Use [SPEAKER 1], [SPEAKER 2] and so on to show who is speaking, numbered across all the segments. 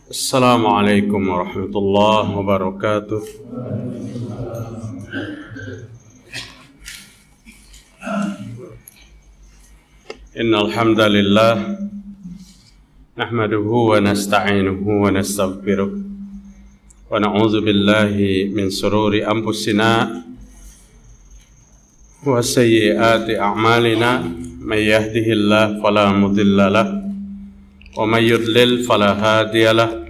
[SPEAKER 1] Assalamualaikum warahmatullahi wabarakatuh. Innal hamdalillah nahmaduhu wa nasta'inuhu wa nastaghfiruh wa na'udzu billahi min shururi anfusina wa sayyiati a'malina may yahdihillahu fala mudilla lahu wa may yudlil fala hadiya lahu.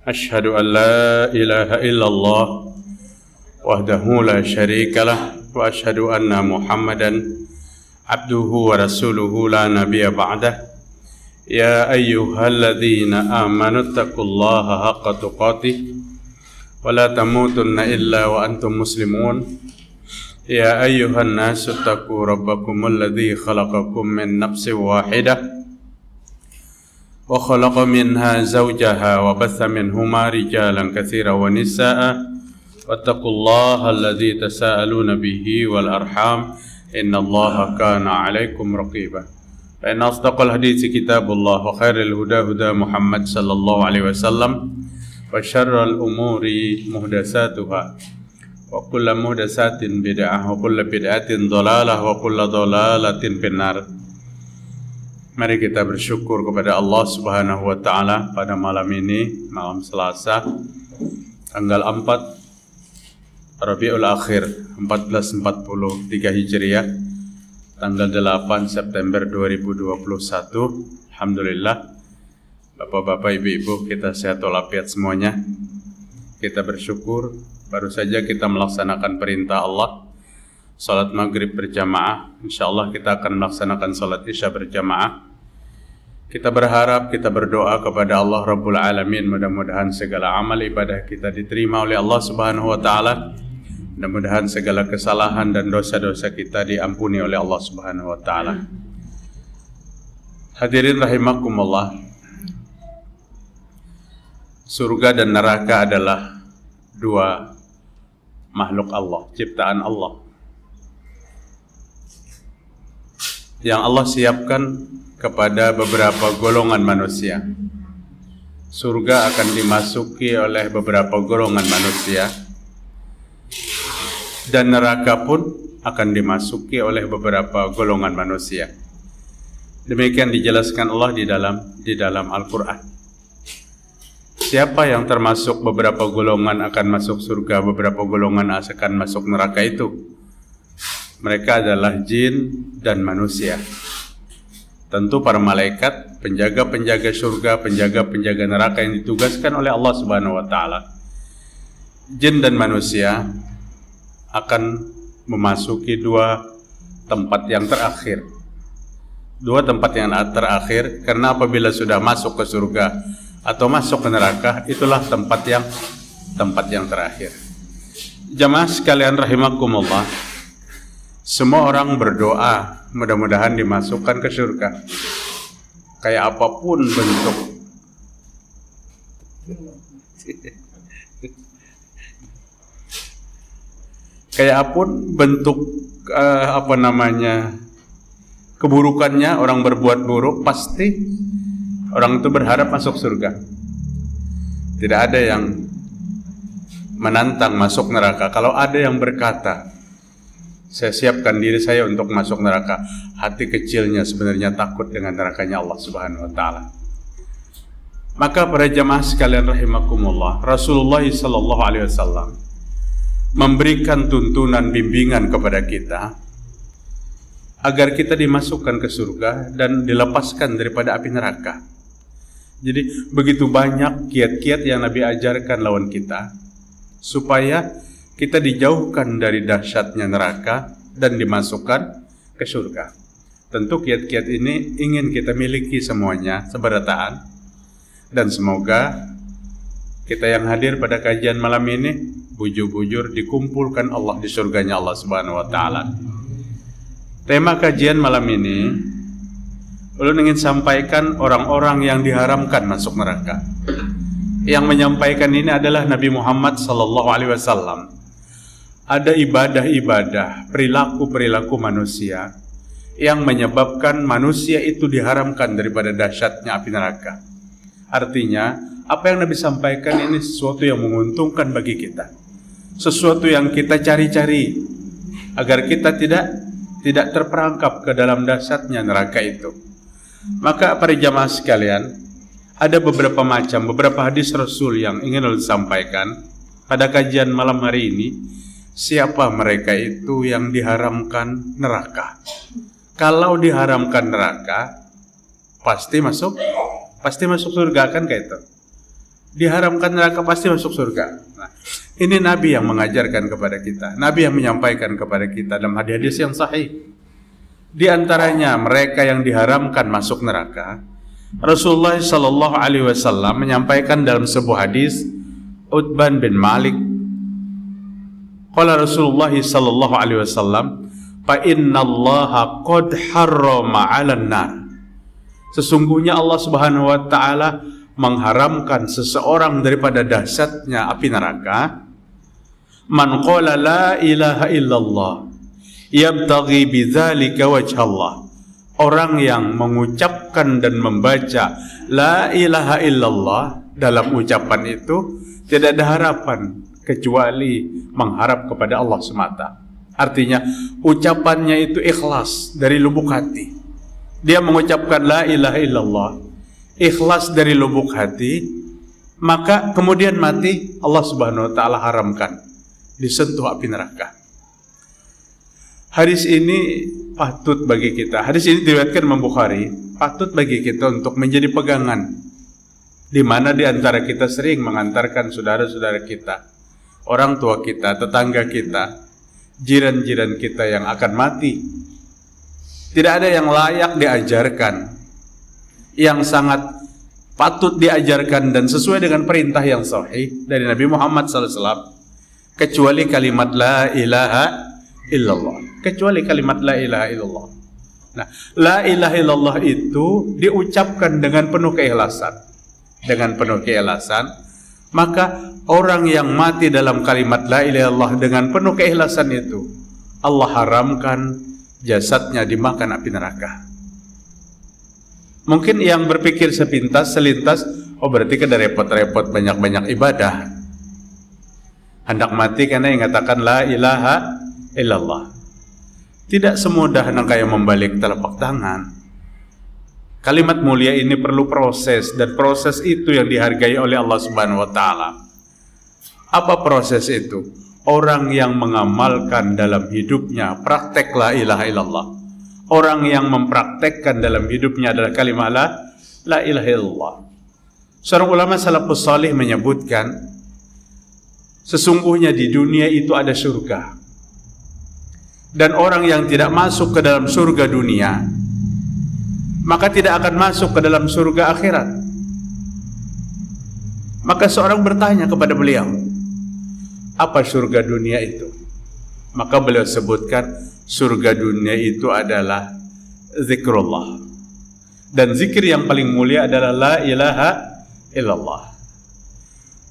[SPEAKER 1] Asyhadu an la ilaha illallah wahdahu la syarika lah wa asyhadu anna Muhammadan abduhu wa rasuluhu la nabiyya ba'dah. Ya ayyuhalladzina amanu taqullaha haqqa tuqatih wa la tamutunna illa wa antum muslimun. Ya ayyuhan nasu taqu rabbakumul ladzi khalaqakum min nafsin wahidah wa khalaqa minha zawjaha wa batha minhuma rijalan katsiran wa nisaa'a wattaqullaha alladzi tasaaluna bihi wal arham innallaha kana 'alaikum raqiba. Fa inna asdaqal hadithi kitabullah wa khairul huda huda Muhammad sallallahu alaihi wasallam wa syarrul umuri muhdatsatuha wa kullu muhdatsatin bid'ah wa kullu bid'atin dhalalah wa kullu dhalalatin finnar. Mari kita bersyukur kepada Allah Subhanahu wa taala pada malam ini, malam Selasa tanggal 4 Rabiul Akhir 1443 Hijriah, tanggal 8 September 2021. Alhamdulillah, Bapak-bapak, Ibu-ibu, kita sehat walafiat semuanya. Kita bersyukur baru saja kita melaksanakan perintah Allah, salat maghrib berjamaah. InsyaAllah kita akan melaksanakan salat isya berjamaah. Kita berharap, kita berdoa kepada Allah Rabbul Alamin, mudah-mudahan segala amal ibadah kita diterima oleh Allah Subhanahu wa ta'ala. Mudah-mudahan segala kesalahan dan dosa-dosa kita diampuni oleh Allah Subhanahu wa ta'ala. Hadirin rahimakumullah, surga dan neraka adalah dua makhluk Allah, ciptaan Allah, yang Allah siapkan kepada beberapa golongan manusia. Surga akan dimasuki oleh beberapa golongan manusia, dan neraka pun akan dimasuki oleh beberapa golongan manusia. Demikian dijelaskan Allah di dalam Al-Quran. Siapa yang termasuk beberapa golongan akan masuk surga, beberapa golongan akan masuk neraka itu? Mereka adalah jin dan manusia. Tentu para malaikat, penjaga-penjaga surga, penjaga-penjaga neraka yang ditugaskan oleh Allah Subhanahu wa taala. Jin dan manusia akan memasuki dua tempat yang terakhir. Dua tempat yang terakhir, karena apabila sudah masuk ke surga atau masuk ke neraka, itulah tempat yang terakhir. Jamaah sekalian rahimakumullah, semua orang berdoa mudah-mudahan dimasukkan ke surga. Kayak apapun bentuk keburukannya, orang berbuat buruk, pasti orang itu berharap masuk surga. Tidak ada yang menantang masuk neraka. Kalau ada yang berkata, saya siapkan diri saya untuk masuk neraka, hati kecilnya sebenarnya takut dengan nerakanya Allah Subhanahu wa ta'ala. Maka para jamaah sekalian rahimakumullah, Rasulullah sallallahu alaihi wasallam memberikan tuntunan bimbingan kepada kita agar kita dimasukkan ke surga dan dilepaskan daripada api neraka. Jadi begitu banyak kiat-kiat yang Nabi ajarkan lawan kita supaya kita dijauhkan dari dahsyatnya neraka dan dimasukkan ke surga. Tentu kiat-kiat ini ingin kita miliki semuanya seberataan, dan semoga kita yang hadir pada kajian malam ini bujur-bujur dikumpulkan Allah di surganya Allah Subhanahu wa ta'ala. Tema kajian malam ini, ulun ingin sampaikan orang-orang yang diharamkan masuk neraka. Yang menyampaikan ini adalah Nabi Muhammad sallallahu alaihi wasallam. Ada ibadah-ibadah, perilaku-perilaku manusia yang menyebabkan manusia itu diharamkan daripada dahsyatnya api neraka. Artinya, apa yang Nabi sampaikan ini sesuatu yang menguntungkan bagi kita, sesuatu yang kita cari-cari agar kita tidak terperangkap ke dalam dahsyatnya neraka itu. Maka para jamaah sekalian, ada beberapa hadis Rasul yang ingin disampaikan pada kajian malam hari ini. Siapa mereka itu yang diharamkan neraka? Kalau diharamkan neraka, pasti masuk surga, kan kayak itu. Diharamkan neraka pasti masuk surga. Nah, ini Nabi yang mengajarkan kepada kita, Nabi yang menyampaikan kepada kita dalam hadis-hadis yang sahih. Di antaranya mereka yang diharamkan masuk neraka, Rasulullah Shallallahu Alaihi Wasallam menyampaikan dalam sebuah hadis, Utban bin Malik, qala Rasulullah Shallallahu Alaihi Wasallam, fa inna Allaha qad harrama 'alan nar. Sesungguhnya Allah Subhanahu wa taala mengharamkan seseorang daripada dahsyatnya api neraka. Man qala la ilaha illallah yabtaghi bidzalika wajhallah. Orang yang mengucapkan dan membaca la ilaha illallah, dalam ucapan itu tidak ada harapan kecuali mengharap kepada Allah semata. Artinya ucapannya itu ikhlas dari lubuk hati. Dia mengucapkan la ilaha illallah ikhlas dari lubuk hati, maka kemudian mati, Allah Subhanahu wa taala haramkan disentuh api neraka. Hadis ini patut bagi kita. Hadis ini diriwayatkan Imam Bukhari, patut bagi kita untuk menjadi pegangan, di mana di antara kita sering mengantarkan saudara-saudara kita, orang tua kita, tetangga kita, jiran-jiran kita yang akan mati. Tidak ada yang layak diajarkan, yang sangat patut diajarkan dan sesuai dengan perintah yang sahih dari Nabi Muhammad SAW, kecuali kalimat la ilaha illallah. Kecuali kalimat la ilaha illallah. Nah, la ilaha illallah itu diucapkan dengan penuh keikhlasan. Dengan penuh keikhlasan, maka orang yang mati dalam kalimat la ilaha illallah dengan penuh keikhlasan itu, Allah haramkan jasadnya dimakan api neraka. Mungkin yang berpikir selintas, oh berarti kan repot-repot banyak-banyak ibadah, hendak mati karena yang mengatakan la ilaha illallah. Tidak semudah kayak membalik telapak tangan. Kalimat mulia ini perlu proses, dan proses itu yang dihargai oleh Allah Subhanahu wa taala. Apa proses itu? Orang yang mengamalkan dalam hidupnya praktek la ilaha illallah. Orang yang mempraktekkan dalam hidupnya adalah kalimat la ilaha illallah. Seorang ulama salafus salih menyebutkan, sesungguhnya di dunia itu ada surga, dan orang yang tidak masuk ke dalam surga dunia, maka tidak akan masuk ke dalam surga akhirat. Maka seorang bertanya kepada beliau, apa surga dunia itu? Maka beliau sebutkan, surga dunia itu adalah zikrullah, dan zikir yang paling mulia adalah la ilaha illallah.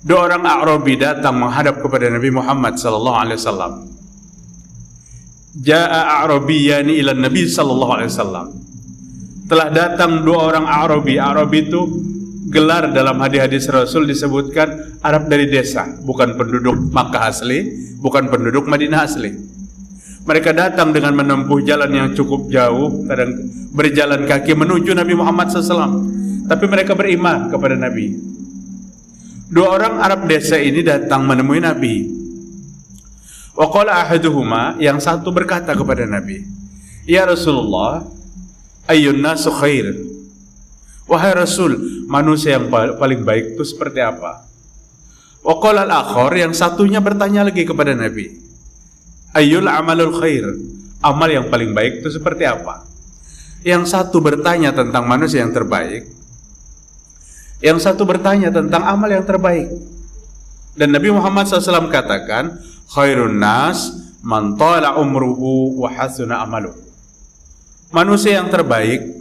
[SPEAKER 1] Dua orang A'rabi datang menghadap kepada Nabi Muhammad sallallahu alaihi wasallam. Ja'a A'rabiyani ila Nabi sallallahu alaihi wasallam. Telah datang dua orang A'rabi. A'rabi itu gelar dalam hadis-hadis Rasul, disebutkan Arab dari desa, bukan penduduk Makkah asli, bukan penduduk Madinah asli. Mereka datang dengan menempuh jalan yang cukup jauh, kadang berjalan kaki menuju Nabi Muhammad SAW, tapi mereka beriman kepada Nabi. Dua orang Arab desa ini datang menemui Nabi. Wa qala ahaduhuma, yang satu berkata kepada Nabi, ya Rasulullah, ayyun nasu khair. Wahai Rasul, manusia yang paling baik itu seperti apa? Wa qala al-akhar, yang satunya bertanya lagi kepada Nabi, ayyul amalul khair. Amal yang paling baik itu seperti apa? Yang satu bertanya tentang manusia yang terbaik, yang satu bertanya tentang amal yang terbaik. Dan Nabi Muhammad SAW katakan, khairun nas man tala umruhu wa hasuna amaluhu. Manusia yang terbaik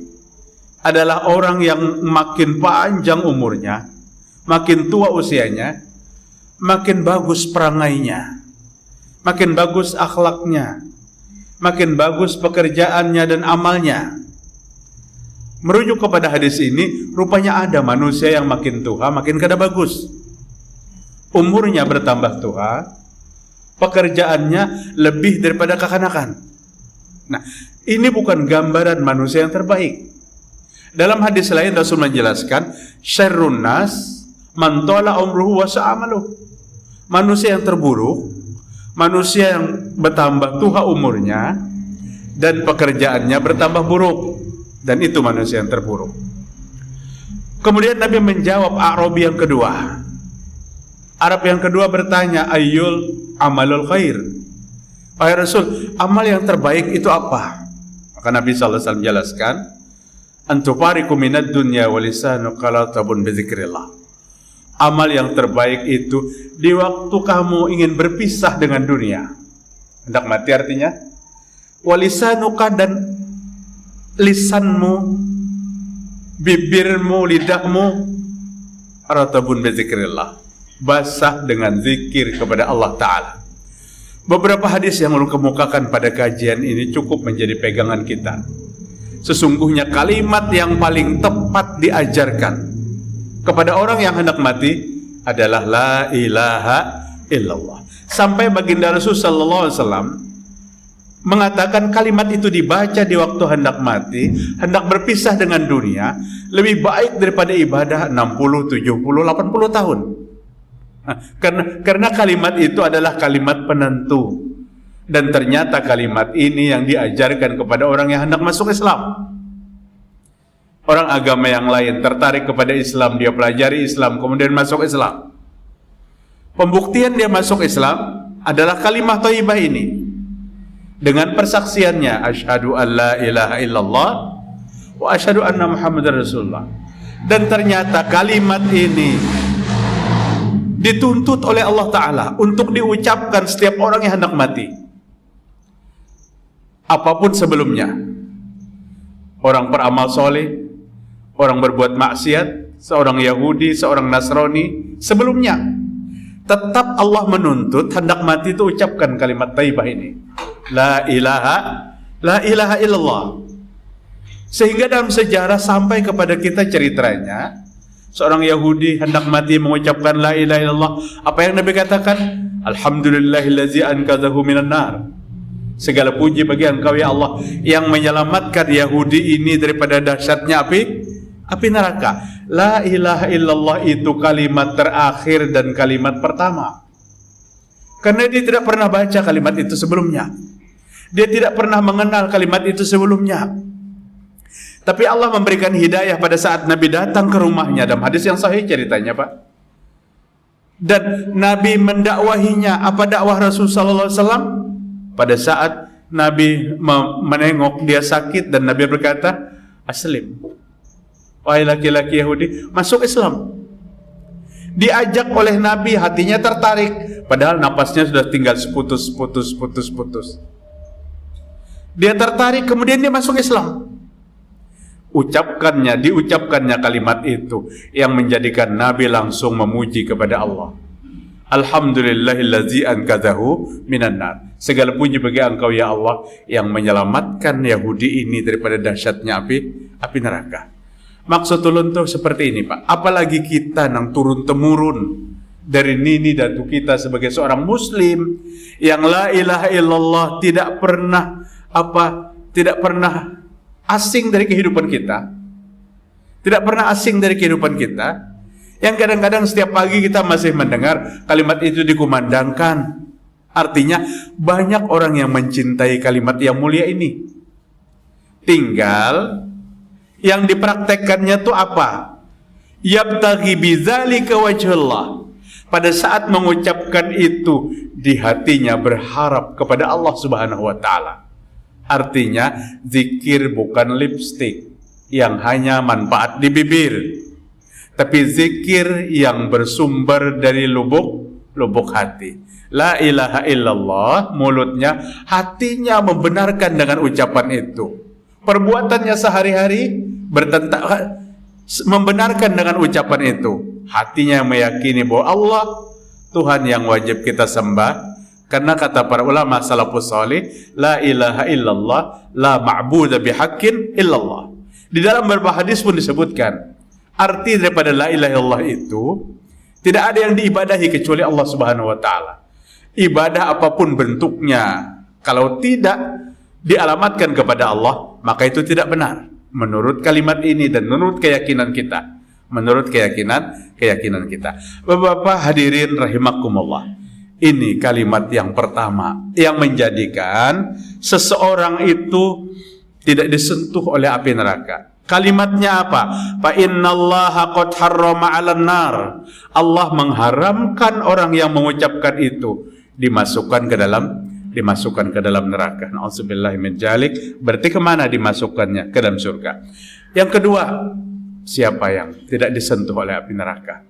[SPEAKER 1] adalah orang yang makin panjang umurnya, makin tua usianya, makin bagus perangainya, makin bagus akhlaknya,
[SPEAKER 2] makin bagus pekerjaannya dan amalnya. Merujuk kepada hadis ini, rupanya ada manusia yang makin tua makin kada bagus. Umurnya bertambah tua, pekerjaannya lebih daripada kekanakan. Nah, ini bukan gambaran manusia yang terbaik. Dalam hadis lain Rasul menjelaskan, syarrun nas man tala umruhu wa sa'amaluh. Manusia yang terburuk, manusia yang bertambah tua umurnya dan pekerjaannya bertambah buruk. Dan itu manusia yang terburuk. Kemudian Nabi menjawab Arabi yang kedua. Arab yang kedua bertanya, ayyul amalul khair? Wahai Rasul, amal yang terbaik itu apa? Maka Nabi SAW jelaskan, antufariqu minad dunya wa lisanuka la tabun bi dzikrillah. Amal yang terbaik itu di waktu kamu ingin berpisah dengan dunia. Hendak mati artinya, wa lisanuka, dan lisanmu, bibirmu, lidahmu, ratabun bi dzikrillah, basah dengan zikir kepada Allah Ta'ala. Beberapa hadis yang ulun kemukakan pada kajian ini cukup menjadi pegangan kita. Sesungguhnya kalimat yang paling tepat diajarkan kepada orang yang hendak mati adalah la ilaha illallah. Sampai baginda Rasul sallallahu alaihi wasallam mengatakan kalimat itu dibaca di waktu hendak mati, hendak berpisah dengan dunia, lebih baik daripada ibadah 60, 70, 80 tahun. Nah, karena kalimat itu adalah kalimat penentu. Dan ternyata kalimat ini yang diajarkan kepada orang yang hendak masuk Islam. Orang agama yang lain tertarik kepada Islam, dia pelajari Islam, kemudian masuk Islam. Pembuktian dia masuk Islam adalah kalimat thayyibah ini. Dengan persaksiannya, asyhadu an la ilaha illallah wa asyhadu anna Muhammadar Rasulullah. Dan ternyata kalimat ini dituntut oleh Allah Ta'ala untuk diucapkan setiap orang yang hendak mati. Apapun sebelumnya, orang beramal soleh, orang berbuat maksiat, seorang Yahudi, seorang Nasrani, sebelumnya tetap Allah menuntut hendak mati itu ucapkan kalimat thayyibah ini, la ilaha illallah. Sehingga dalam sejarah sampai kepada kita ceritanya, seorang Yahudi hendak mati mengucapkan la ilaha illallah. Apa yang Nabi katakan? Alhamdulillahillazi anqadhahu minan nar. Segala puji bagi Engkau ya Allah yang menyelamatkan Yahudi ini daripada dahsyatnya api neraka. La ilaha illallah itu kalimat terakhir dan kalimat pertama. Karena dia tidak pernah baca kalimat itu sebelumnya. Dia tidak pernah mengenal kalimat itu sebelumnya. Tapi Allah memberikan hidayah pada saat Nabi datang ke rumahnya. Dalam hadis yang sahih ceritanya, Pak. Dan Nabi mendakwahinya. Apa dakwah Rasulullah sallallahu alaihi wasallam? Pada saat Nabi menengok dia sakit dan Nabi berkata, aslim, wahai laki-laki Yahudi, masuk Islam. Diajak oleh Nabi, hatinya tertarik, padahal napasnya sudah tinggal putus. Dia tertarik, kemudian dia masuk Islam. Diucapkannya kalimat itu yang menjadikan Nabi langsung memuji kepada Allah. Alhamdulillahillazi anqadhahu minan nar. Segala puji bagi Engkau ya Allah yang menyelamatkan Yahudi ini daripada dahsyatnya api neraka. Maksud ulun tuh seperti ini, Pak. Apalagi kita nang turun temurun dari nini datu kita sebagai seorang muslim yang la ilaha illallah tidak pernah asing dari kehidupan kita. Tidak pernah asing dari kehidupan kita. Yang kadang-kadang setiap pagi kita masih mendengar kalimat itu dikumandangkan. Artinya banyak orang yang mencintai kalimat yang mulia ini. Tinggal yang dipraktekkannya itu apa? Yabtaghi bidzalika wajhallah. Pada saat mengucapkan itu di hatinya berharap kepada Allah Subhanahu wa taala. Artinya zikir bukan lipstik yang hanya manfaat di bibir, tapi zikir yang bersumber dari lubuk hati. La ilaha illallah, mulutnya, hatinya membenarkan dengan ucapan itu. Perbuatannya sehari-hari membenarkan dengan ucapan itu. Hatinya meyakini bahwa Allah Tuhan yang wajib kita sembah, Karena kata para ulama salafus salih, la ilaha illallah, la ma'budu bihaqqin illallah. Di dalam beberapa hadis pun disebutkan, arti daripada la ilaha illallah itu, tidak ada yang diibadahi kecuali Allah Subhanahu wa taala. Ibadah apapun bentuknya, kalau tidak dialamatkan kepada Allah, maka itu tidak benar. Menurut kalimat ini dan menurut keyakinan kita. Menurut keyakinan kita. Bapak hadirin rahimakumullah. Ini kalimat yang pertama yang menjadikan seseorang itu tidak disentuh oleh api neraka. Kalimatnya apa? Fa innallaha qad harrama 'alan nar. Allah mengharamkan orang yang mengucapkan itu dimasukkan ke dalam neraka. Nauzubillahi min dzalik. Berarti kemana dimasukkannya? Ke dalam surga. Yang kedua, siapa yang tidak disentuh oleh api neraka?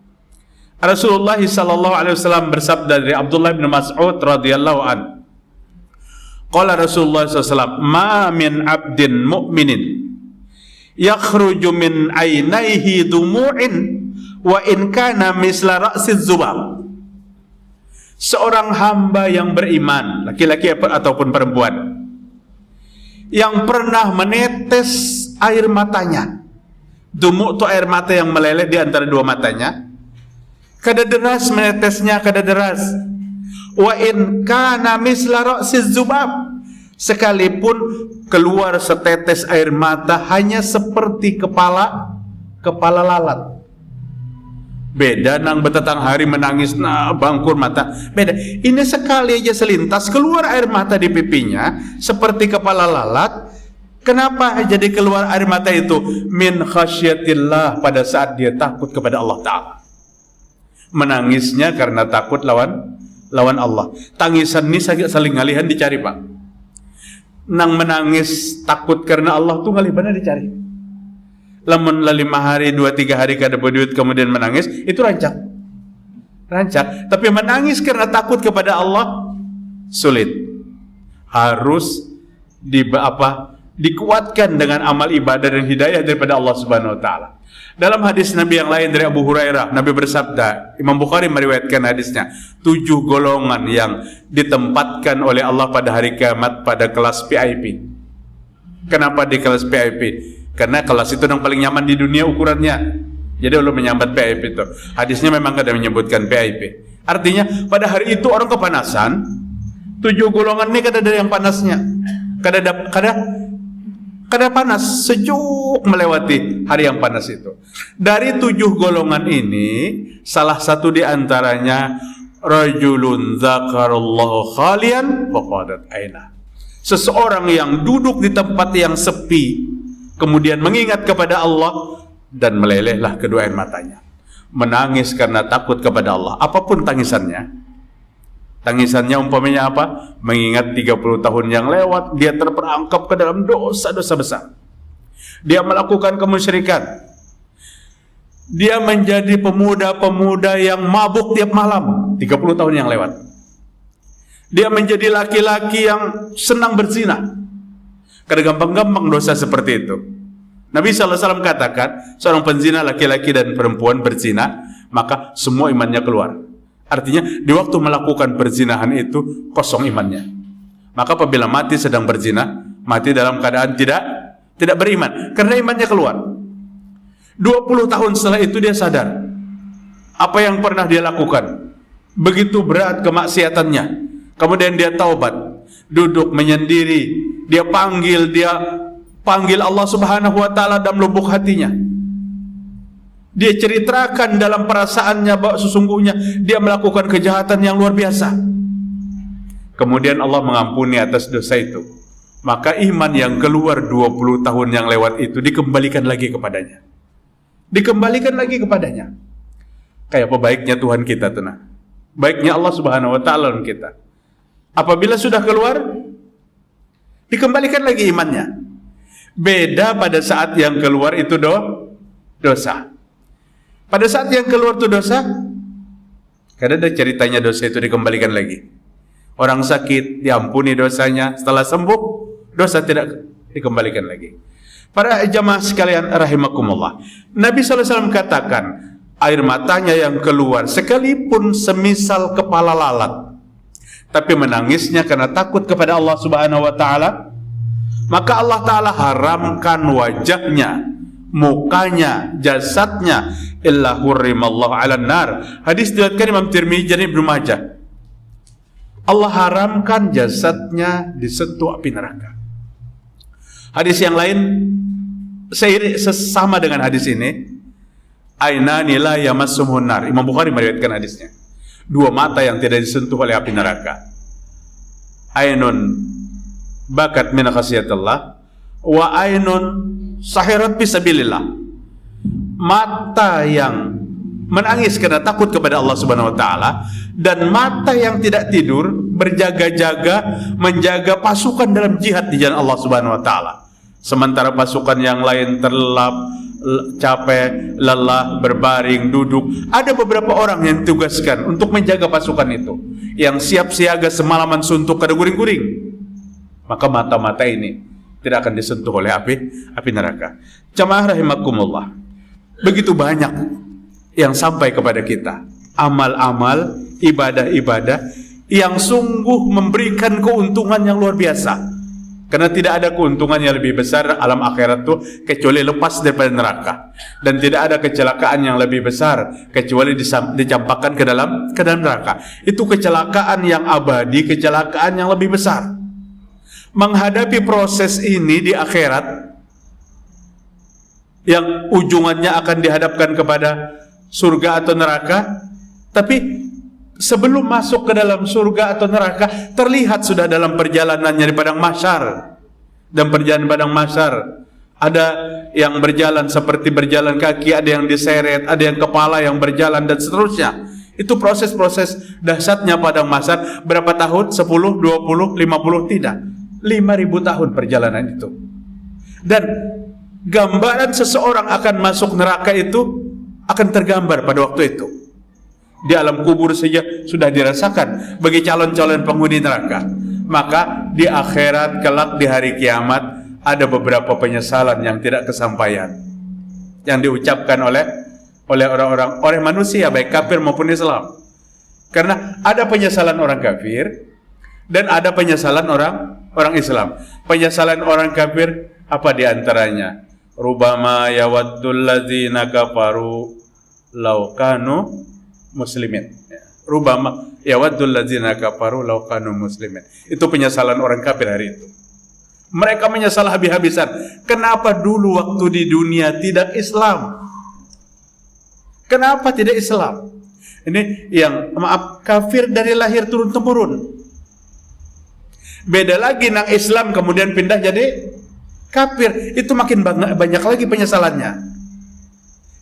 [SPEAKER 2] Rasulullah sallallahu alaihi wasallam bersabda dari Abdullah bin Mas'ud radhiyallahu an. Qala Rasulullah sallallahu alaihi wasallam, "Ma min 'abdin mu'minin yakhruju min 'ainaihi dumu'in wa in kana misla ra'siz zubab." Seorang hamba yang beriman, laki-laki ataupun perempuan, yang pernah menetes air matanya. Dumu' itu air mata yang meleleh di antara dua matanya. Kada deras menetesnya, kada deras. Wa in kana misla ra'siz zubab, sekalipun keluar setetes air mata hanya seperti kepala lalat. Beda nang betetang hari menangis bangkur mata. Beda. Ini sekali aja selintas keluar air mata di pipinya seperti kepala lalat. Kenapa jadi keluar air mata itu? Min khasyatillah, pada saat dia takut kepada Allah Ta'ala. Menangisnya karena takut lawan Allah. Tangisan ini saling ngalihan dicari, Pak. Nang menangis takut karena Allah tuh ngalih dicari. Lamun 5 hari, 2-3 hari kada berduit kemudian menangis, itu rancak. Tapi menangis karena takut kepada Allah sulit. Harus dikuatkan dengan amal ibadah dan hidayah daripada Allah Subhanahu wa taala. Dalam hadis Nabi yang lain dari Abu Hurairah, Nabi bersabda, Imam Bukhari meriwayatkan hadisnya, 7 golongan yang ditempatkan oleh Allah pada hari kiamat pada kelas VIP. Kenapa di kelas VIP? Karena kelas itu yang paling nyaman di dunia ukurannya. Jadi Allah menyambat VIP itu. Hadisnya memang kada menyebutkan VIP. Artinya pada hari itu orang kepanasan. 7 golongan ini kada ada yang panasnya. Kada panas, sejuk melewati hari yang panas itu. Dari 7 golongan ini, salah satu di antaranya rajulun dzakarallahu khalian faqadat aina. Seseorang yang duduk di tempat yang sepi, kemudian mengingat kepada Allah dan melelehlah kedua air matanya. Menangis karena takut kepada Allah. Apapun tangisannya. Tangisannya umpamanya apa? Mengingat 30 tahun yang lewat, dia terperangkap ke dalam dosa-dosa besar. Dia melakukan kemusyrikan. Dia menjadi pemuda-pemuda yang mabuk tiap malam 30 tahun yang lewat. Dia menjadi laki-laki yang senang berzina. Kada gampang-gampang dosa seperti itu. Nabi SAW katakan, seorang penzina laki-laki dan perempuan berzina, maka semua imannya keluar. Artinya di waktu melakukan perzinahan itu kosong imannya. Maka apabila mati sedang berzina, mati dalam keadaan tidak beriman, karena imannya keluar. 20 tahun setelah itu dia sadar apa yang pernah dia lakukan. Begitu berat kemaksiatannya. Kemudian dia taubat, duduk menyendiri, dia panggil Allah Subhanahu wa taala dalam lubuk hatinya. Dia ceritakan dalam perasaannya bahwa sesungguhnya dia melakukan kejahatan yang luar biasa. Kemudian Allah mengampuni atas dosa itu. Maka iman yang keluar 20 tahun yang lewat itu dikembalikan lagi kepadanya. Kayak apa baiknya Tuhan kita tuh, nah. Baiknya Allah Subhanahu wa taala kita. Apabila sudah keluar, dikembalikan lagi imannya. Beda pada saat yang keluar itu dosa. Pada saat yang keluar itu dosa, kadang ada ceritanya dosa itu dikembalikan lagi. Orang sakit diampuni dosanya, setelah sembuh dosa tidak dikembalikan lagi. Para jamaah sekalian rahimakumullah, Nabi SAW katakan, air matanya yang keluar sekalipun semisal kepala lalat, tapi menangisnya karena takut kepada Allah Subhanahu wa taala, maka Allah taala haramkan wajahnya, mukanya, jasadnya, illa hurrimallahu 'alan nar. Hadis diriwayatkan Imam Tirmidzi dan Ibnu Majah. Allah haramkan jasadnya disentuh api neraka. Hadis yang lain sesama dengan hadis ini, ainani la yamassuhun nar. Imam Bukhari meriwayatkan hadisnya. Dua mata yang tidak disentuh oleh api neraka. Ainun bakat min khasyatillah wa ainun sahirat fisabilillah. Mata yang menangis karena takut kepada Allah Subhanahu wa taala, dan mata yang tidak tidur berjaga-jaga menjaga pasukan dalam jihad di jalan Allah Subhanahu wa taala. Sementara pasukan yang lain terlelap, capek, lelah, berbaring, duduk. Ada beberapa orang yang ditugaskan untuk menjaga pasukan itu, yang siap siaga semalaman suntuk kada guring-guring. Maka mata-mata ini tidak akan disentuh oleh api neraka. Jamaah rahimakumullah, begitu banyak yang sampai kepada kita, amal-amal, ibadah-ibadah yang sungguh memberikan keuntungan yang luar biasa. Karena tidak ada keuntungan yang lebih besar alam akhirat itu kecuali lepas daripada neraka, dan tidak ada kecelakaan yang lebih besar kecuali dicampakkan ke dalam neraka. Itu kecelakaan yang abadi, kecelakaan yang lebih besar. Menghadapi proses ini di akhirat yang ujungannya akan dihadapkan kepada surga atau neraka, tapi sebelum masuk ke dalam surga atau neraka, terlihat sudah dalam perjalanannya di padang mahsyar. Dan perjalanan padang mahsyar, ada yang berjalan seperti berjalan kaki, ada yang diseret, ada yang kepala yang berjalan, dan seterusnya. Itu proses-proses dahsyatnya padang mahsyar. Berapa tahun? 10, 20, 50? Tidak, 5.000 tahun perjalanan itu. Dan gambaran seseorang akan masuk neraka itu akan tergambar pada waktu itu. Di alam kubur saja sudah dirasakan bagi calon-calon penghuni neraka. Maka di akhirat kelak di hari kiamat ada beberapa penyesalan yang tidak kesampaian, yang diucapkan oleh orang-orang, oleh manusia baik kafir maupun Islam. Karena ada penyesalan orang kafir dan ada penyesalan orang Islam. Penyesalan orang kafir apa di antaranya? Rubama yawaddul ladzina kafaru law kanu muslimin. Rubama yawaddul ladzina kafaru law kanu muslimin. Itu penyesalan orang kafir hari itu. Mereka menyesal habis-habisan. Kenapa dulu waktu di dunia tidak Islam? Kenapa tidak Islam? Ini yang kafir dari lahir turun temurun. Beda lagi nang Islam kemudian pindah jadi kafir, itu makin banyak lagi penyesalannya.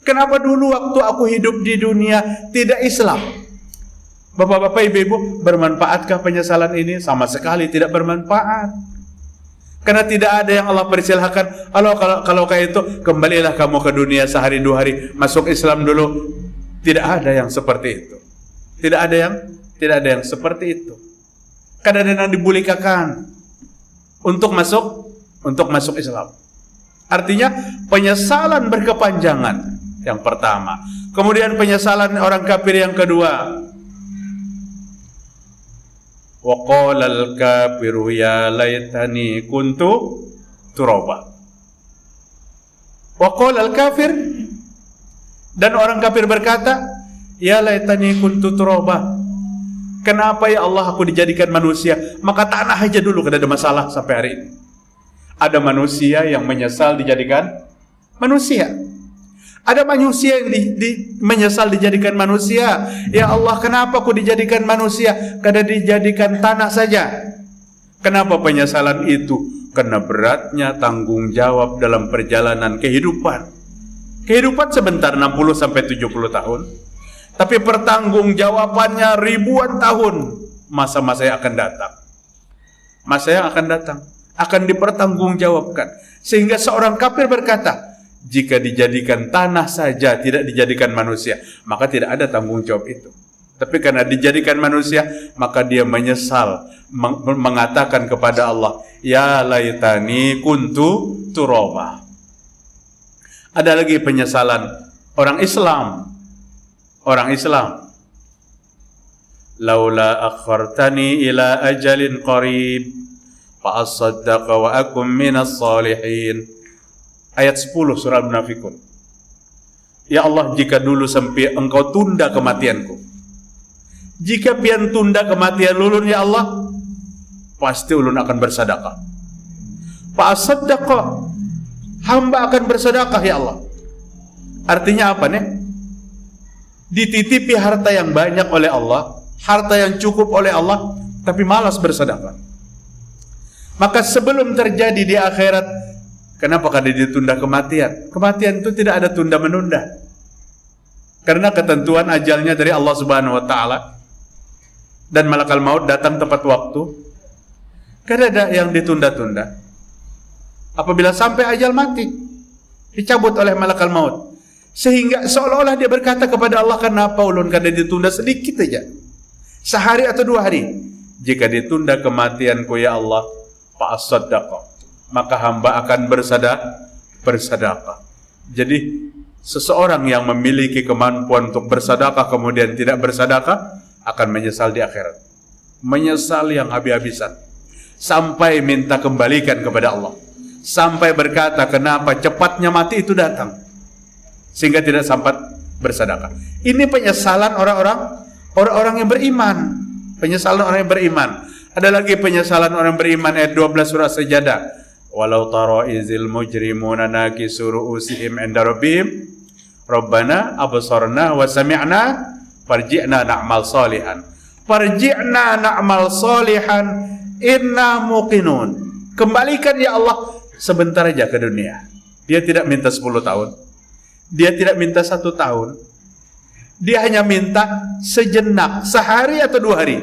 [SPEAKER 2] Kenapa dulu waktu aku hidup di dunia tidak Islam? Bapak-bapak, ibu-ibu, bermanfaatkah penyesalan ini? Sama sekali tidak bermanfaat. Karena tidak ada yang Allah persilahkan. Kalau kayak itu, kembalilah kamu ke dunia sehari dua hari, masuk Islam dulu. Tidak ada yang seperti itu. Tidak ada yang seperti itu. Kadang-kadang dibulikakan untuk masuk Islam. Artinya penyesalan berkepanjangan yang pertama. Kemudian penyesalan orang kafir yang kedua. Wa qala al-kafiru ya laitani kuntu turaba. Wa qala al-kafir, dan orang kafir berkata, ya laitani kuntu turaba. Kenapa ya Allah aku dijadikan manusia? Maka tanah aja dulu, kada ada masalah sampai hari ini. Ada manusia yang menyesal dijadikan manusia. Ada manusia yang menyesal dijadikan manusia. Ya Allah, kenapa aku dijadikan manusia? Kada dijadikan tanah saja. Kenapa penyesalan itu? Karena beratnya tanggung jawab dalam perjalanan kehidupan. Kehidupan sebentar 60 sampai 70 tahun. Tapi pertanggungjawabannya ribuan tahun. Masa-masa yang akan datang. Masa yang akan datang akan dipertanggungjawabkan. Sehingga seorang kafir berkata, jika dijadikan tanah saja, tidak dijadikan manusia, maka tidak ada tanggung jawab itu. Tapi karena dijadikan manusia, maka dia menyesal, mengatakan kepada Allah, ya laitani kuntu turaba. Ada lagi penyesalan orang Islam. Orang Islam laula akhartani ila ajalin qarib fa asaddaqa wa akum minas salihin. Ayat 10 surah Al-Munafikun. Ya Allah, jika dulu sampai engkau tunda kematianku, jika pian tunda kematian ulun ya Allah, pasti ulun akan bersedekah. Fa asaddaqa, hamba akan bersedekah ya Allah. Artinya apa nih? Dititipi harta yang banyak oleh Allah, harta yang cukup oleh Allah, tapi malas bersedekah. Maka sebelum terjadi di akhirat, kenapa kada ditunda kematian? Kematian itu tidak ada tunda menunda, karena ketentuan ajalnya dari Allah Subhanahu wa taala, dan malakal maut datang tepat waktu. Kada ada yang ditunda-tunda. Apabila sampai ajal mati, dicabut oleh malakal maut. Sehingga seolah-olah dia berkata kepada Allah, kenapa ulun kada ditunda sedikit saja, sehari atau 2 hari? Jika ditunda kematianku ya Allah, fa'asaddaqa, maka hamba akan bersedekah. Jadi seseorang yang memiliki kemampuan untuk bersedekah kemudian tidak bersedekah akan menyesal di akhirat. Menyesal yang habis-habisan, sampai minta kembalikan kepada Allah, sampai berkata kenapa cepatnya mati itu datang, sehingga tidak sempat bersedekah. Ini penyesalan orang-orang yang beriman. Penyesalan orang yang beriman. Ada lagi penyesalan orang beriman, ayat 12 surah Sajadah. Walau tara izil mujrimuna nakisu ru'usihim 'inda rabbihim Rabbana absarna wa sami'na farji'na na'mal salihan. Farji'na na'mal salihan inna muqinun. Kembalikan ya Allah sebentar aja ke dunia. Dia tidak minta 10 tahun. Dia tidak minta 1 tahun. Dia hanya minta sejenak, sehari atau 2 hari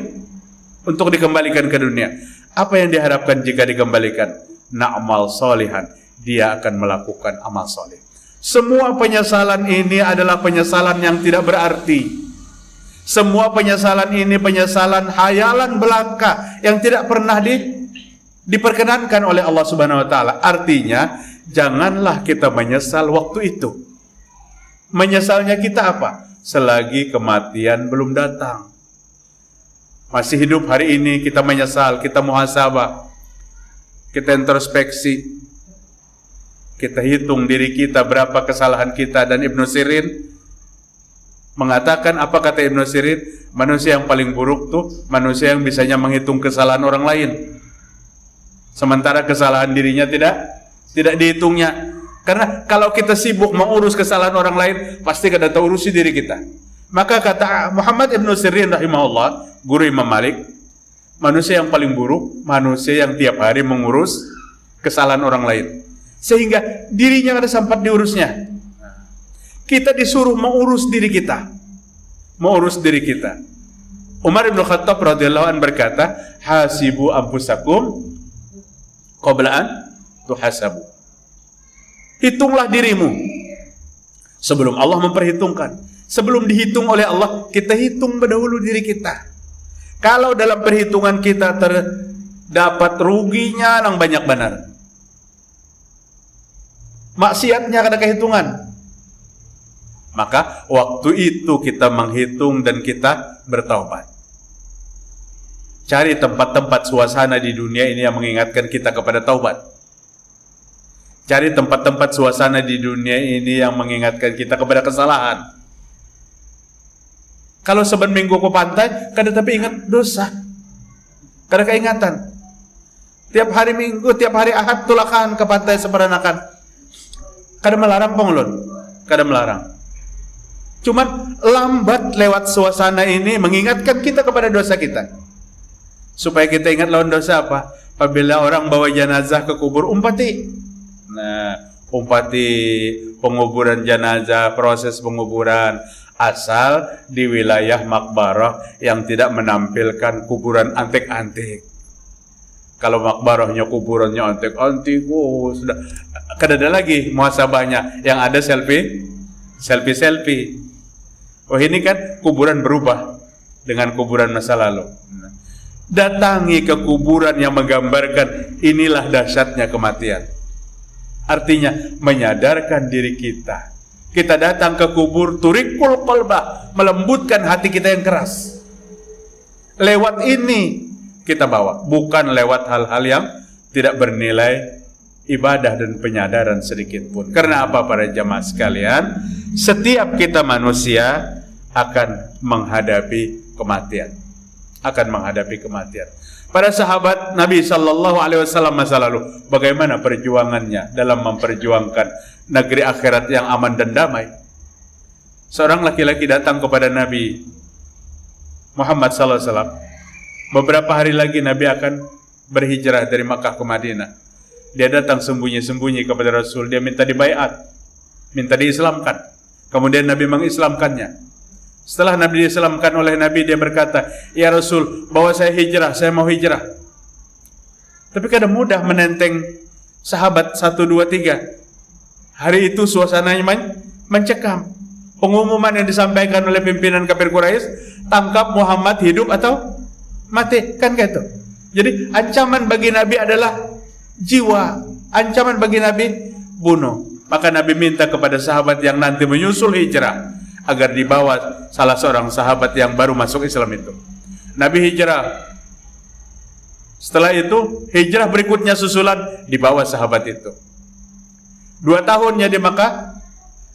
[SPEAKER 2] untuk dikembalikan ke dunia. Apa yang diharapkan jika dikembalikan? Na'mal solihan. Dia akan melakukan amal soleh. Semua penyesalan ini adalah penyesalan yang tidak berarti. Semua penyesalan ini penyesalan hayalan belaka yang tidak pernah diperkenankan oleh Allah Subhanahu wa taala. Artinya, janganlah kita menyesal waktu itu. Menyesalnya kita apa? Selagi kematian belum datang. Masih hidup hari ini kita menyesal, kita muhasabah, kita introspeksi, kita hitung diri kita berapa kesalahan kita. Dan Ibnu Sirin mengatakan, apa kata Ibnu Sirin? Manusia yang paling buruk tuh manusia yang bisanya menghitung kesalahan orang lain, sementara kesalahan dirinya tidak dihitungnya. Karena kalau kita sibuk mengurus kesalahan orang lain, pasti kada tahu urusi diri kita. Maka kata Muhammad Ibnu Sirin rahimahullah, guru Imam Malik, manusia yang paling buruk manusia yang tiap hari mengurus kesalahan orang lain, sehingga dirinya kada sempat diurusnya. Kita disuruh mengurus diri kita. Umar bin Khattab radhiyallahu anhu berkata, hasibu anfusakum qabla an tuhasabu. Hitunglah dirimu sebelum Allah memperhitungkan. Sebelum dihitung oleh Allah, kita hitung berdahulu diri kita. Kalau dalam perhitungan kita terdapat ruginya nang banyak benar, maksiatnya kada kehitungan, maka waktu itu kita menghitung dan kita bertaubat. Cari tempat-tempat suasana di dunia ini yang mengingatkan kita kepada taubat. Cari tempat-tempat suasana di dunia ini yang mengingatkan kita kepada kesalahan. Kalau seben minggu ke pantai, kada tapi ingat dosa, kada keingatan. Tiap hari Minggu, tiap hari Ahad tulakan ke pantai seperanakan. Kada melarang penglon, kada melarang. Cuman lambat lewat suasana ini mengingatkan kita kepada dosa kita, supaya kita ingat lawan dosa apa? Apabila orang bawa jenazah ke kubur, umpati penguburan jenazah, proses penguburan, asal di wilayah makbarah yang tidak menampilkan kuburan antik-antik. Kalau makbarahnya kuburannya antik-antik, sudah kada ada lagi muhasabahnya, yang ada selfie. Oh, ini kan kuburan berubah dengan kuburan masa lalu. Datangi ke kuburan yang menggambarkan inilah dahsyatnya kematian. Artinya menyadarkan diri kita. Kita datang ke kubur, turikul qalbah, melembutkan hati kita yang keras. Lewat ini kita bawa, bukan lewat hal-hal yang tidak bernilai ibadah dan penyadaran sedikit pun. Karena apa para jamaah sekalian? Setiap kita manusia akan menghadapi kematian. Para sahabat Nabi Sallallahu Alaihi Wasallam masa lalu, bagaimana perjuangannya dalam memperjuangkan negeri akhirat yang aman dan damai? Seorang laki-laki datang kepada Nabi Muhammad Sallallahu Alaihi Wasallam. Beberapa hari lagi Nabi akan berhijrah dari Makkah ke Madinah. Dia datang sembunyi-sembunyi kepada Rasul. Dia minta dibaiat, minta diislamkan. Kemudian Nabi mengislamkannya. Setelah Nabi diislamkan oleh Nabi, dia berkata, "Ya Rasul, bawa saya hijrah, saya mau hijrah." Tapi kadang mudah menenteng sahabat 1, 2, 3. Hari itu suasananya mencekam. Pengumuman yang disampaikan oleh pimpinan kafir Quraisy, tangkap Muhammad hidup atau mati, kan gitu. Jadi ancaman bagi Nabi adalah jiwa, ancaman bagi Nabi bunuh. Maka Nabi minta kepada sahabat yang nanti menyusul hijrah agar dibawa salah seorang sahabat yang baru masuk Islam itu. Nabi hijrah. Setelah itu hijrah berikutnya susulan, dibawa sahabat itu. 2 tahunnya di Makkah,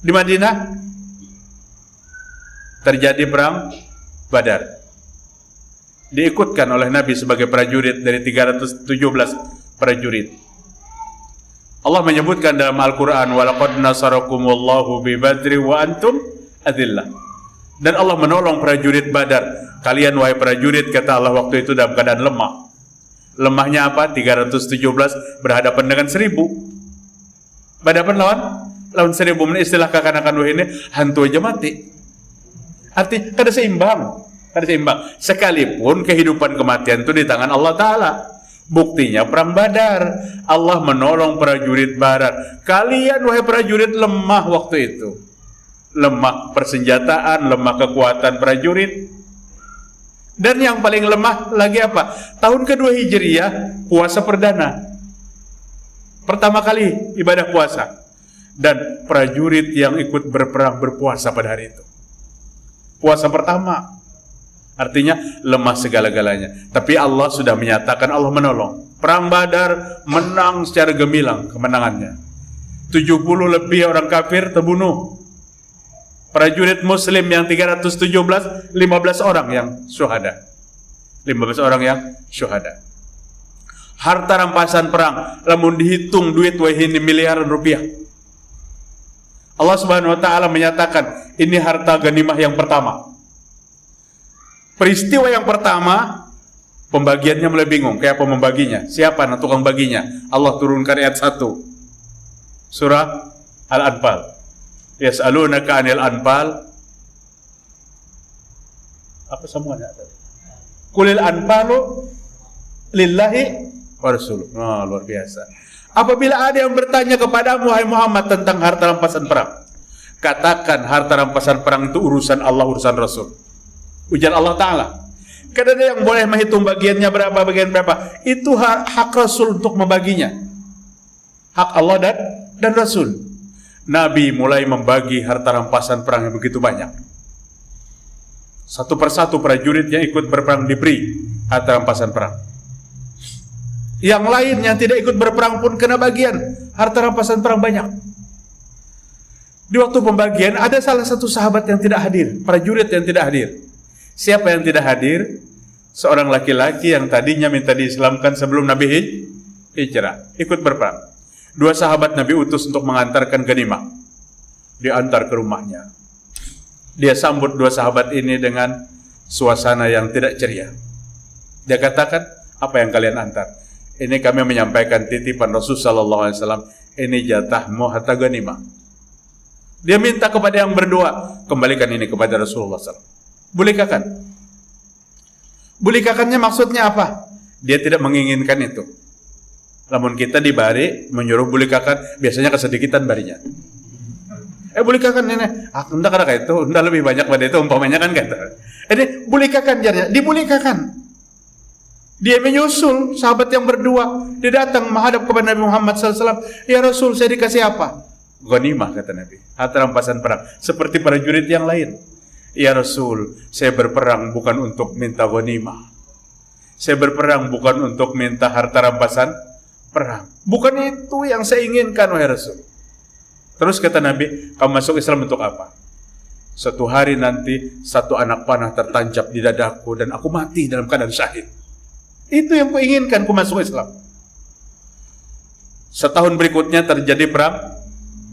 [SPEAKER 2] di Madinah terjadi perang Badar. Diikutkan oleh Nabi sebagai prajurit dari 317 prajurit. Allah menyebutkan dalam Al-Quran, "Walaqad nasarakumullahu bi Badri wa antum adillah." Dan Allah menolong prajurit Badar. Kalian wahai prajurit, kata Allah waktu itu, dalam keadaan lemah. Lemahnya apa? 317 berhadapan dengan 1000. Berhadapan lawan 1000. Istilah kekanakan ini, hantu aja mati. Artinya kada seimbang. Sekalipun kehidupan kematian itu di tangan Allah Ta'ala. Buktinya perang Badar, Allah menolong prajurit Badar. Kalian wahai prajurit lemah waktu itu. Lemah persenjataan, lemah kekuatan prajurit. Dan yang paling lemah lagi apa? Tahun kedua Hijriyah, puasa perdana. Pertama kali ibadah puasa. Dan prajurit yang ikut berperang berpuasa pada hari itu. Puasa pertama. Artinya lemah segala-galanya. Tapi Allah sudah menyatakan, Allah menolong. Perang Badar menang secara gemilang kemenangannya. 70 lebih orang kafir terbunuh. Prajurit Muslim yang 317, 15 orang yang syuhada. 15 orang yang syuhada. Harta rampasan perang, lamun dihitung duit wahini miliaran rupiah. Allah Subhanahu wa taala menyatakan, ini harta ganimah yang pertama. Peristiwa yang pertama, pembagiannya mulai bingung. Kayak apa membaginya? Siapa tukang baginya? Allah turunkan ayat 1. Surah Al-Anfal. Yas'alunaka 'anil anfal. Apa semuanya tadi? Qulil anfalu lillahi wa rasuluh. Oh, luar biasa. Apabila ada yang bertanya kepadamu, wahai Muhammad, tentang harta rampasan perang, katakan harta rampasan perang itu urusan Allah, urusan Rasul. Ujar Allah Ta'ala. Karena ada yang boleh menghitung bagiannya berapa, bagian berapa. Itu hak Rasul untuk membaginya. Hak Allah dan Rasul. Nabi mulai membagi harta rampasan perang yang begitu banyak. Satu persatu prajurit yang ikut berperang diberi harta rampasan perang. Yang lain yang tidak ikut berperang pun kena bagian harta rampasan perang banyak. Di waktu pembagian ada salah satu sahabat yang tidak hadir, prajurit yang tidak hadir. Siapa yang tidak hadir? Seorang laki-laki yang tadinya minta diislamkan sebelum Nabi hijrah, ikut berperang. 2 sahabat Nabi utus untuk mengantarkan ganimah. Diantar ke rumahnya. Dia sambut 2 sahabat ini dengan suasana yang tidak ceria. Dia katakan, apa yang kalian antar? Ini kami menyampaikan titipan Rasul sallallahu alaihi wasallam. Ini jatahmu harta ganimah. Dia minta kepada yang berdua, kembalikan ini kepada Rasulullah SAW. Bulikakan. Bulikakannya maksudnya apa? Dia tidak menginginkan itu. Namun kita dibari menyuruh bulikakan, biasanya kesedikitan barinya. Bulikakan ini. Entah kada kayak itu, entah lebih banyak pada itu umpamanya kan gitu. Ini bulikakan jadinya, dibulikakan. Dia menyusul sahabat yang berdua. Dia datang menghadap kepada Nabi Muhammad SAW. Ya Rasul, saya dikasih apa? Ghanimah, kata Nabi. Harta rampasan perang. Seperti prajurit yang lain. Ya Rasul, saya berperang bukan untuk minta ghanimah. Saya berperang bukan untuk minta harta rampasan perang. Bukan itu yang saya inginkan, wahai Rasul. Terus kata Nabi, kamu masuk Islam untuk apa? Suatu hari nanti satu anak panah tertancap di dadaku dan aku mati dalam keadaan syahid. Itu yang kuinginkan, ku masuk Islam. Setahun berikutnya terjadi perang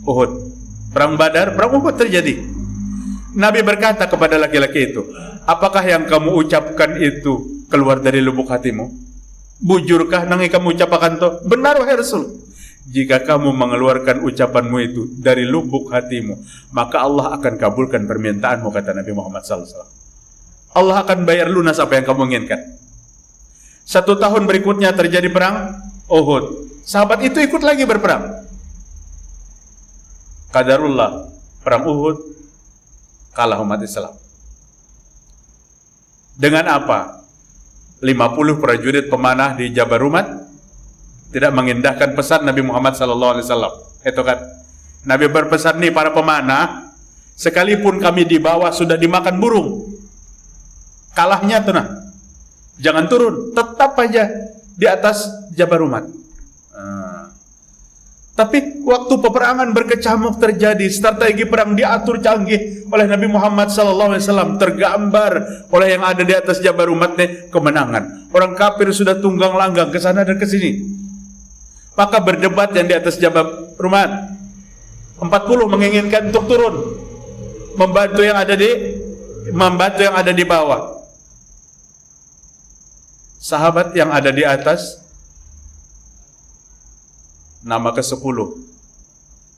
[SPEAKER 2] Uhud. Perang Badar, perang Uhud terjadi. Nabi berkata kepada laki-laki itu, apakah yang kamu ucapkan itu keluar dari lubuk hatimu? Bujurkah nangi kamu ucapkan itu? Benar, wahai Rasul. Jika kamu mengeluarkan ucapanmu itu dari lubuk hatimu, maka Allah akan kabulkan permintaanmu, kata Nabi Muhammad SAW. Allah akan bayar lunas apa yang kamu inginkan. 1 tahun berikutnya terjadi perang Uhud. Sahabat itu ikut lagi berperang. Qadarullah, perang Uhud kalah umat Islam. Dengan apa? 50 prajurit pemanah di Jabal Rumat tidak mengindahkan pesan Nabi Muhammad SAW. Itu kan, Nabi berpesan nih para pemanah, sekalipun kami di bawah sudah dimakan burung, kalahnya tuh nah, jangan turun, tetap aja di atas Jabal Rumat. Tapi waktu peperangan berkecamuk terjadi, strategi perang diatur canggih oleh Nabi Muhammad SAW, tergambar oleh yang ada di atas Jabal Rumat nih kemenangan. Orang kafir sudah tunggang langgang ke sana dan ke sini. Maka berdebat yang di atas Jabal Rumat. 40 menginginkan untuk turun, membantu yang ada di bawah. Sahabat yang ada di atas, nama ke-10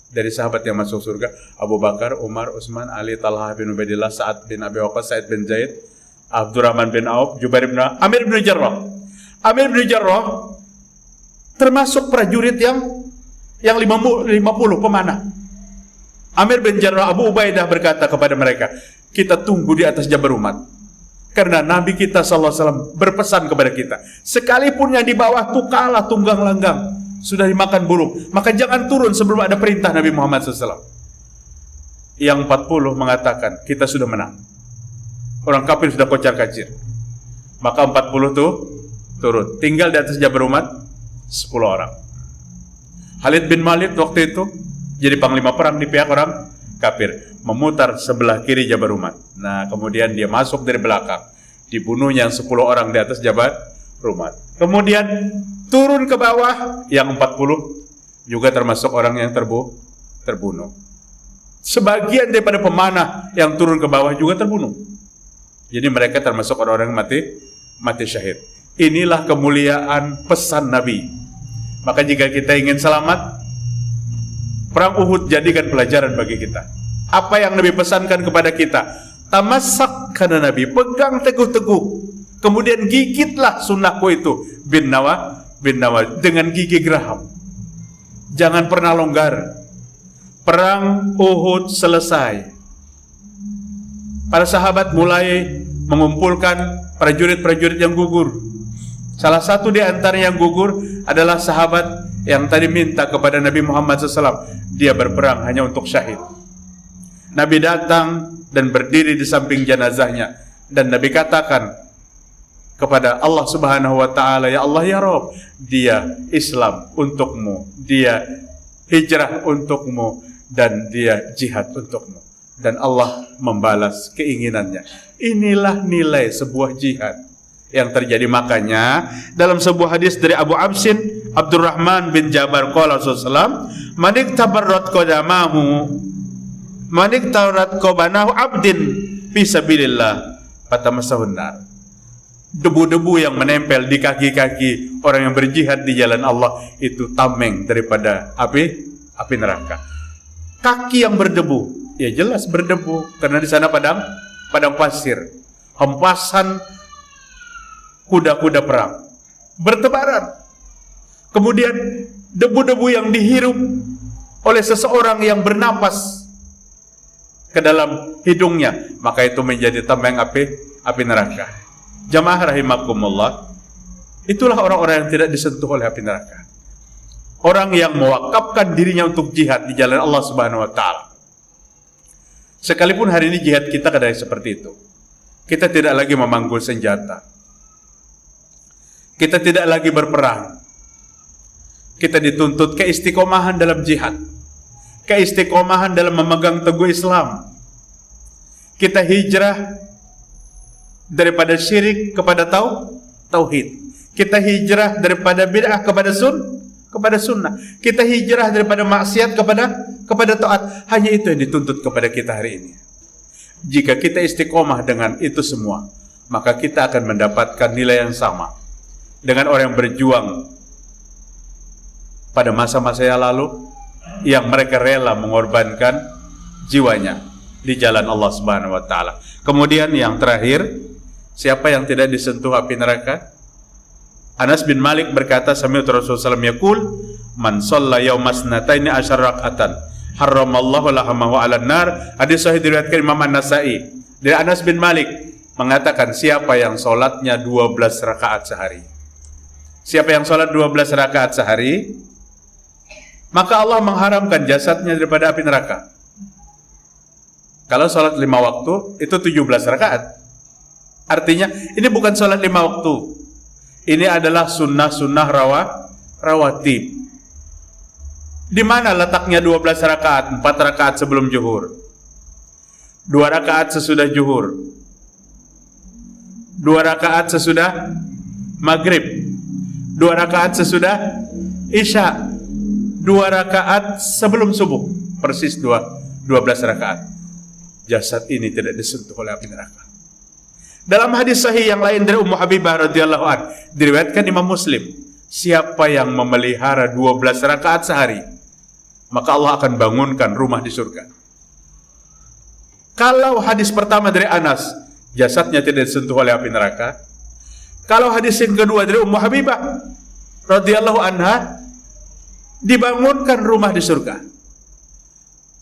[SPEAKER 2] dari sahabat yang masuk surga, Abu Bakar, Umar, Utsman, Ali, Talha bin Ubaidillah, Sa'ad bin Abi Waqqas, Sa'id bin Zaid, Abdurrahman bin Auf, Jubair bin Amir bin Jarrah. Amir bin Jarrah termasuk prajurit yang 50 pemanah. Amir bin Jarrah, Abu Ubaidah berkata kepada mereka, kita tunggu di atas Jabal Rumat. Karena Nabi kita SAW berpesan kepada kita, sekalipun yang di bawah itu kalah tunggang langgang, sudah dimakan burung, maka jangan turun sebelum ada perintah Nabi Muhammad SAW. Yang 40 mengatakan, kita sudah menang. Orang kafir sudah kocar-kacir. Maka 40 tuh turun. Tinggal di atas Jabal Rumat 10 orang. Khalid bin Walid waktu itu jadi panglima perang di pihak orang kafir, memutar sebelah kiri Jabal Rumat. Nah, kemudian dia masuk dari belakang, dibunuhnya yang 10 orang di atas Jabal Rumat. Kemudian turun ke bawah, yang 40 juga termasuk orang yang terbunuh. Sebagian daripada pemanah yang turun ke bawah juga terbunuh. Jadi mereka termasuk orang-orang mati syahid. Inilah kemuliaan pesan Nabi. Maka jika kita ingin selamat, perang Uhud jadikan pelajaran bagi kita. Apa yang Nabi pesankan kepada kita? Tamassak, kata Nabi, pegang teguh-teguh. Kemudian gigitlah sunnahku itu bin nawa dengan gigi geraham. Jangan pernah longgar. Perang Uhud selesai. Para sahabat mulai mengumpulkan prajurit-prajurit yang gugur. Salah satu di antara yang gugur adalah sahabat yang tadi minta kepada Nabi Muhammad SAW. Dia berperang hanya untuk syahid. Nabi datang dan berdiri di samping jenazahnya, dan Nabi katakan kepada Allah Subhanahu wa taala, ya Allah ya Rabb, dia Islam untukmu, dia hijrah untukmu, dan dia jihad untukmu. Dan Allah membalas keinginannya. Inilah nilai sebuah jihad yang terjadi. Makanya dalam sebuah hadis dari Abu Absin Abdurrahman bin Jabar qala sallallahu, manik tabarrat qadamahu manik tawrat qabanahu abdin fi sabilillah fatamasahun nar. Debu-debu yang menempel di kaki-kaki orang yang berjihad di jalan Allah itu tameng daripada api neraka. Kaki yang berdebu, ya jelas berdebu karena di sana padang pasir, hempasan kuda-kuda perang bertebaran. Kemudian debu-debu yang dihirup oleh seseorang yang bernapas ke dalam hidungnya, maka itu menjadi tameng api neraka. Jamaah rahimakumullah, itulah orang-orang yang tidak disentuh oleh api neraka. Orang yang mewakafkan dirinya untuk jihad di jalan Allah Subhanahu wa taala. Sekalipun hari ini jihad kita kadang seperti itu. Kita tidak lagi memanggul senjata. Kita tidak lagi berperang. Kita dituntut keistiqomahan dalam jihad, keistiqomahan dalam memegang teguh Islam. Kita hijrah daripada syirik kepada tauhid. Kita hijrah daripada bid'ah kepada sunnah. Kita hijrah daripada maksiat kepada taat. Hanya itu yang dituntut kepada kita hari ini. Jika kita istiqomah dengan itu semua, maka kita akan mendapatkan nilai yang sama dengan orang yang berjuang pada masa-masa yang lalu, yang mereka rela mengorbankan jiwanya di jalan Allah Subhanahu wa taala. Kemudian yang terakhir, siapa yang tidak disentuh api neraka? Anas bin Malik berkata, sami'tu Rasulullah SAW yaqul, man shalla yawma snataini asyara rak'atan haramallahu lahamahu 'alan nar. Hadis sahih diriwayatkan Imam An-Nasa'i. Dari Anas bin Malik mengatakan, siapa yang salatnya 12 rakaat sehari. Siapa yang salat 12 rakaat sehari, maka Allah mengharamkan jasadnya daripada api neraka. Kalau salat 5 waktu itu 17 rakaat. Artinya ini bukan salat 5 waktu. Ini adalah sunnah-sunnah rawatib. Di mana letaknya 12 rakaat? 4 rakaat sebelum zuhur, 2 rakaat sesudah zuhur, 2 rakaat sesudah maghrib, 2 rakaat sesudah isya, 2 rakaat sebelum subuh. Persis 12 rakaat. Jasad ini tidak disentuh oleh api neraka. Dalam hadis sahih yang lain dari Ummu Habibah radhiyallahu anha, diriwayatkan Imam Muslim, siapa yang memelihara 12 rakaat sehari, maka Allah akan bangunkan rumah di surga. Kalau hadis pertama dari Anas, jasadnya tidak disentuh oleh api neraka. Kalau hadis yang kedua dari Ummu Habibah radhiyallahu anha, dibangunkan rumah di surga.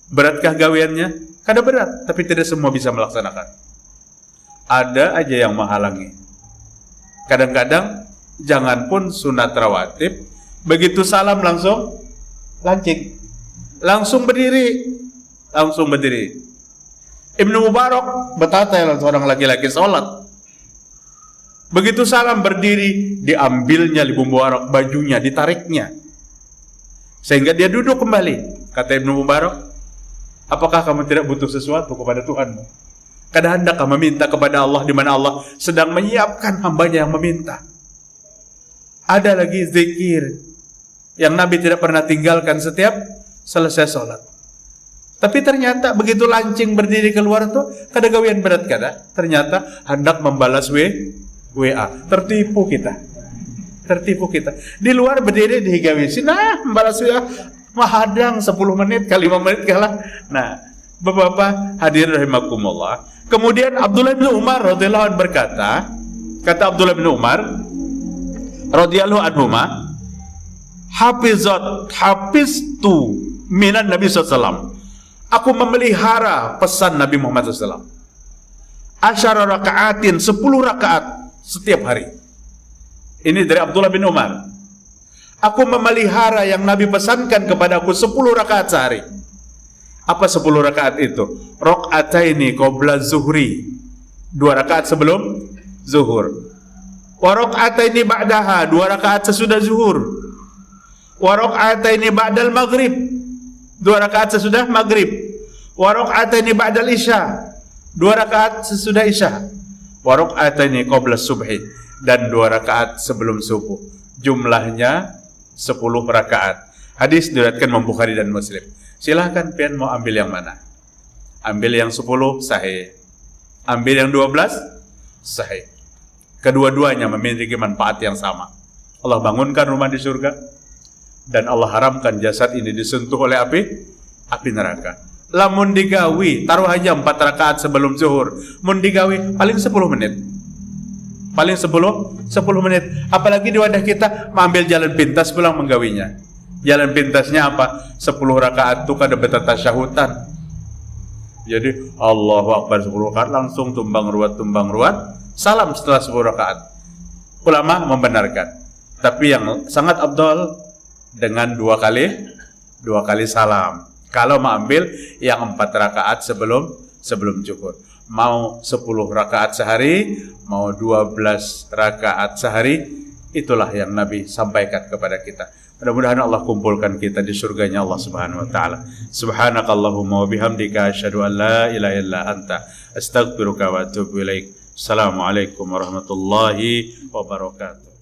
[SPEAKER 2] Beratkah gaweannya? Kada berat, tapi tidak semua bisa melaksanakan. Ada aja yang menghalangi. Kadang-kadang janganpun sunat rawatib, begitu salam langsung lancing, langsung berdiri. Ibnu Mubarak bertata seorang laki-laki sholat, begitu salam berdiri, diambilnya Ibnu Mubarak bajunya, ditariknya sehingga dia duduk kembali. Kata Ibnu Mubarak, apakah kamu tidak butuh sesuatu kepada Tuhanmu? Kadang hendakkah meminta kepada Allah di mana Allah sedang menyiapkan hambanya yang meminta? Ada lagi zikir yang Nabi tidak pernah tinggalkan setiap selesai sholat. Tapi ternyata begitu lancing berdiri keluar tuh, kada gawian berat kada. Ternyata hendak membalas WA. Tertipu kita. Di luar berdiri dihigawisin, membalas WA. Mahadang 10 menit kali 5 menit kalah. Nah, Bapak-bapak hadirin rahimakumullah. Kemudian Abdullah bin Umar radhiyallahu anhu berkata, kata Abdullah bin Umar radhiyallahu anhu, hafiztu minan Nabi SAW. Aku memelihara pesan Nabi Muhammad SAW. Asyara rakaatin, 10 rakaat setiap hari. Ini dari Abdullah bin Umar. Aku memelihara yang Nabi pesankan kepada aku 10 rakaat sehari. Apa 10 rakaat itu? Rakaataini qabla zuhri, 2 rakaat sebelum zuhur. Wa rakaataini ba'daha, 2 rakaat sesudah zuhur. Wa rakaataini ba'dal maghrib, 2 rakaat sesudah maghrib. Wa rakaataini ba'dal isya, 2 rakaat sesudah isya. Wa rakaataini qabla subhi, dan 2 rakaat sebelum subuh. Jumlahnya 10 rakaat. Hadis diriwayatkan Imam Bukhari dan Muslim. Silahkan pian mau ambil yang mana? Ambil yang 10 sahih, ambil yang 12 sahih. Kedua-duanya memiliki manfaat yang sama. Allah bangunkan rumah di surga, dan Allah haramkan jasad ini disentuh oleh api neraka. Lamun digawi, taruh aja 4 rakaat sebelum zuhur, mun digawi paling 10 menit. Paling 10 menit. Apalagi di wadah kita mengambil jalan pintas pulang menggawinya. Jalan pintasnya apa? 10 rakaat itu kada betasyahudan. Jadi Allahu Akbar 10 rakaat langsung tumbang ruat, salam setelah 10 rakaat. Ulama membenarkan. Tapi yang sangat afdal dengan 2 kali salam. Kalau mau ambil yang 4 rakaat sebelum zuhur. Mau 10 rakaat sehari, mau 12 rakaat sehari, Itulah yang Nabi sampaikan kepada kita. Mudah-mudahan Allah kumpulkan kita di surganya Allah Subhanahu wa taala. Subhanakallahumma wa bihamdika asyhadu an la ilaha illa anta astaghfiruka wa atubu ilaik. Assalamualaikum warahmatullahi wabarakatuh.